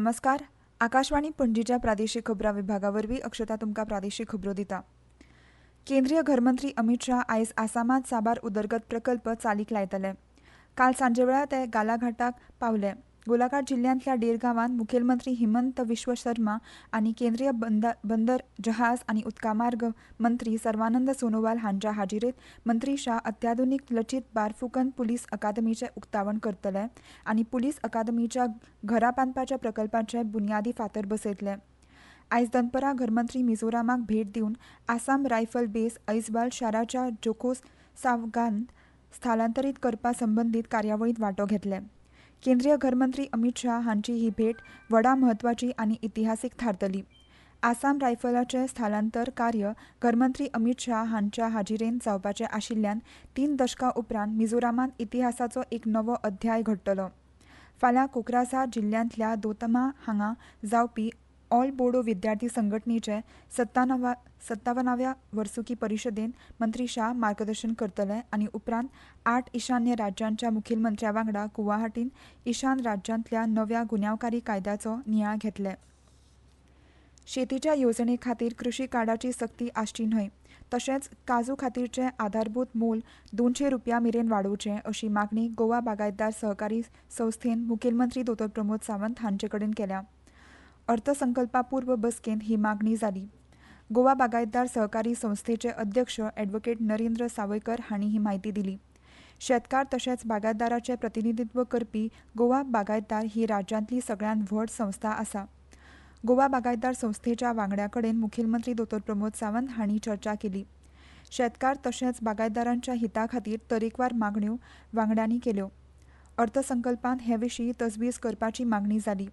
नमस्कार. आकाशवाणी पणजीच्या प्रादेशीक खबरां विभागावरवीं अक्षता तुमकां प्रादेशीक खबरो दिता. केंद्रीय घरमंत्री अमित शाह आयज आसामांत साबार उदरगत प्रकल्प चालीक लायतले. काल सांजे वेळार ते गालाघाटाक पावले. गोलाघाट जिल्ल्यांतल्या डेर गांवांत मुखेलमंत्री हिमंत विश्व शर्मा आनी केंद्रीय बंदर जहाज आनी उदका मार्ग मंत्री सर्वानंद सोनोवाल हांच्या हाजिरेंत मंत्री शाह अत्याधुनीक लचीत बारफुकन पुलीस अकादमीचें उक्तावण करतले आनी पुलीस अकादमीच्या घरां बांदपाच्या प्रकल्पाचे बुन्यादी फातर बसयतले. आयज दनपरां घरमंत्री मिझोरामाक भेट दिवन आसाम रायफल बेस ऐझवाल शाराच्या जोकोसावांत स्थलांतरीत करपा संबंदीत कार्यावळींत वांटो घेतले. केंद्रीय घरमंत्री अमित शाह हांची ही भेट व्हडा म्हत्वाची आनी इतिहासीक थारतली. आसाम रायफलाचें स्थलांतर कार्य घरमंत्री अमित शाह हांच्या हाजिरेंत जावपाचें आशिल्ल्यान 3 दशकां उपरांत मिझोरामांत इतिहासाचो एक नवो अध्याय घडटलो. फाल्यां कोक्राझार जिल्ल्यांतल्या दोतमा हांगा जावपी ऑल बोडो विद्यार्थी संघटनेचे 57व्या वर्सुकी परिशदेंत मंत्री शाह मार्गदर्शन करतले आनी उपरांत 8 ईशान्य राज्यांच्या मुखेलमंत्र्यां वांगडा गुवाहाटींत ईशान राज्यांतल्या नव्या गुन्यांवकारी कायद्याचो नियाळ घेतले. शेतीच्या येवजणे खातीर कृशी कार्डाची सक्ती आसची न्हय तशेंच काजू खातीरचें आधारभूत मोल ₹200 मेरेन वाडोवचें अशी मागणी गोवा बागायतदार सहकारी संस्थेन मुखेलमंत्री दोतोर प्रमोद सावंत हांचे कडेन केल्या. अर्थसंकल्पापूर्व बसकेंत ही मागणी जाली. गोवा बागायतदार सहकारी संस्थेचे अध्यक्ष ॲडव्होकेट नरेंद्र सावयकर हांणी ही म्हायती दिली. शेतकार तशेंच बागायतदाराचें प्रतिनिधित्व करपी गोवा बागायतदार ही राज्यांतली सगळ्यांत व्हड संस्था आसा. गोवा बागायतदार संस्थेच्या वांगड्यां कडेन मुखेलमंत्री दोतोर प्रमोद सावंत हांणी चर्चा केली. शेतकार तशेंच बागायतदारांच्या हिता खातीर तरेकवार मागण्यो वांगड्यांनी केल्यो. अर्थसंकल्पांत हे विशीं तजवीज करपाची मागणी जाली.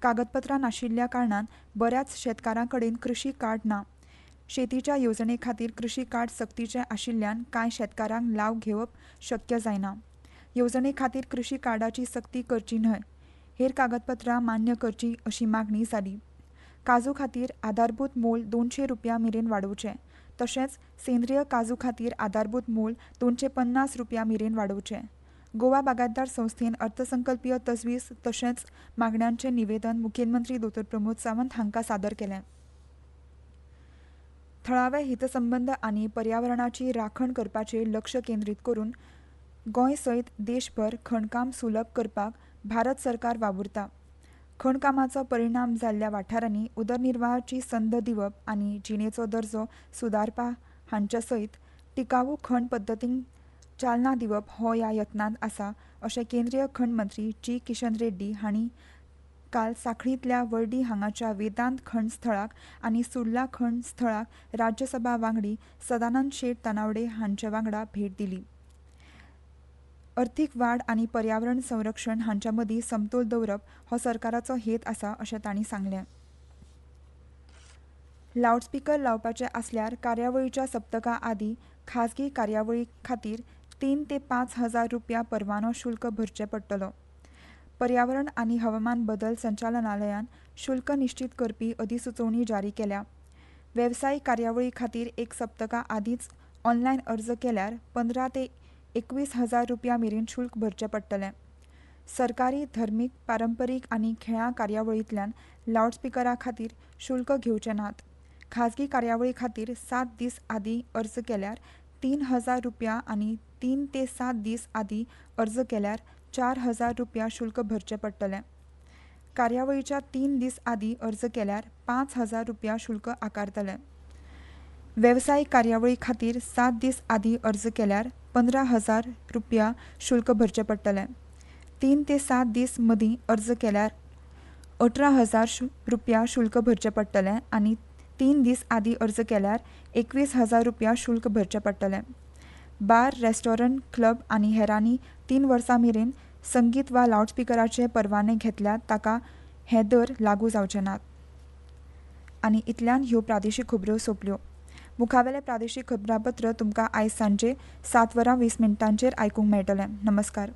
कागदपत्रां नाशिल्ल्या कारणान बऱ्याच शेतकारां कडेन कृशी कार्ड ना. शेतीच्या येवजणे खातीर कृशी कार्ड सक्तीचें आशिल्ल्यान कांय शेतकारांक लाव घेवप शक्य जायना. येवजणे खातीर कृशी कार्डाची सक्ती करची न्हय, हेर कागदपत्रां मान्य करची अशी मागणी जाली. काजू खातीर आधारभूत मोल ₹200 मेरेन वाडोवचें तशेंच सेंद्रीय काजू खातीर आधारभूत मोल ₹250 मेरेन वाडोवचें. गोवा बागायतदार संस्थेन अर्थसंकल्पीय तजवीज तशेंच मागण्यांचें निवेदन मुखेलमंत्री दोतोर प्रमोद सावंत हांकां सादर केलें. थळावे हितसंबंद आनी पर्यावरणाची राखण करपाचेर लक्ष केंद्रीत करून गोंय सयत देशभर खणकाम सुलभ करपाक भारत सरकार वावुरता. खणकामाचो परिणाम जाल्ल्या वाठारांनी उदरनिर्वाहाची संद दिवप आनी जिणेचो दर्जो सुदारपा हांचे सयत टिकावू खण पद्दतींक चालना दिवप हो ह्या यत्नांत आसा अशें केंद्रीय खण मंत्री जी. किशन रेड्डी हांणी काल सांखळींतल्या वर्डी हांगाच्या वेदांत खण स्थळाक आनी सुर्ला खण स्थळाक राज्यसभा वांगडी सदानंद शेट तानावडे हांचे वांगडा भेट दिली. अर्थीक वाड आनी पर्यावरण संरक्षण हांचे मदीं समतोल दवरप हो सरकाराचो हेत आसा अशें तांणी सांगलें. लावडस्पीकर लावपाचे आसल्यार कार्यावळीच्या सप्तका आदीं खाजगी कार्यावळी खातीर ₹3,000 ते ₹5,000 परवानो शुल्क भरचें पडटलो. पर्यावरण आनी हवामान बदल संचालनालयान शुल्क निश्चित करपी अधिसुचोवणी जारी केल्या. वेवसायीक कार्यावळी खातीर एक सप्तका आदींच ऑनलायन अर्ज केल्यार ₹15,000 ते ₹21,000 मेरेन शुल्क भरचें पडटलें. सरकारी, धर्मीक, पारंपरीक आनी खेळां कार्यावळींतल्यान लावडस्पीकरा खातीर शुल्क घेवचे नात. खाजगी कार्यावळी खातीर 7 दीस आदीं अर्ज केल्यार ₹3,000 आनी 3 ते 7 दीस आदीं अर्ज केल्यार ₹4,000 शुल्क भरचें पडटलें. कार्यावळीच्या 3 दीस आदीं अर्ज केल्यार ₹5,000 शुल्क आकारतले. वेवसायीक कार्यावळी खातीर 7 दीस आदीं अर्ज केल्यार ₹15,000 शुल्क भरचें पडटलें. 3 ते 7 दीस मदीं अर्ज केल्यार ₹18,000 शुल्क भरचें पडटलें आनी 3 दीस आदीं अर्ज केल्यार ₹21,000 शुल्क भरचें पडटलें. बार, रेस्टॉरंट, क्लब आनी हेरांनी 3 वर्सां मेरेन संगीत वा लावडस्पीकराचे परवाने घेतल्यार ताका हे दर लागू जावचे नात. आनी इतल्यान ह्यो प्रादेशीक खबरो सोंपल्यो. मुखावेलें प्रादेशीक खबरांपत्र तुमकां आयज सांजे 7:20 आयकूंक मेळटलें. नमस्कार.